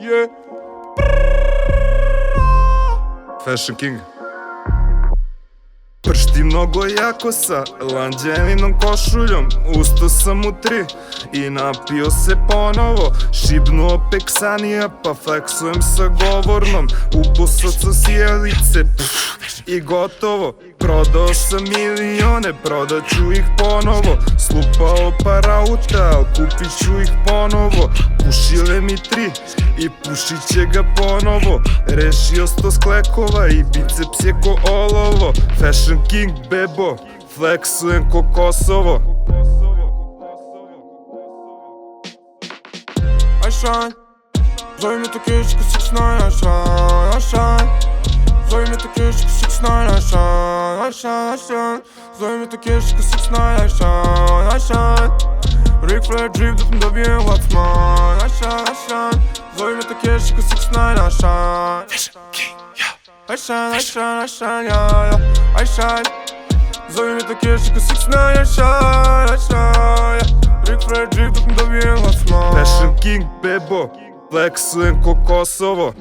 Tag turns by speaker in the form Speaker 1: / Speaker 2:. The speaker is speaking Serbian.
Speaker 1: yeah. Fashion King. Pršti mnogo jako sa Lanđelinom košuljom. Usto sam u 3 i napio se ponovo. Šibnuo peksanija pa flexujem sa govornom. Upusao sa sjelice i gotovo. Prodao sam milione, prodat ću ih ponovo. Slupao par auta, al kupit ću ih ponovo. Pušile mi 3 i pušit će ga ponovo. Rešio 100 sklekova i biceps je ko olovo. Fashion King bebo, flexujem ko Kosovo.
Speaker 2: I shine, zove me to kiška 6ix9ine, I shine, I shine. Zove me to kiška 6ix9ine, I shine, I shine, I shine. Zove me to kiška 6ix9ine, I shine, I shine. Ric Flair drip dok ne dobijem what's mine, I shine, I shine. Zove me to kiška 6ix9ine, I shine. Fashion King, yeah. I shine, I shine, I shine, yeah, yeah. I shine. Zove me to kiška 6ix9ine, I shine, I shine, yeah. Ric Flair drip dok ne dobijem what's mine.
Speaker 1: Fashion King bebo, flexujem ko Kosovo.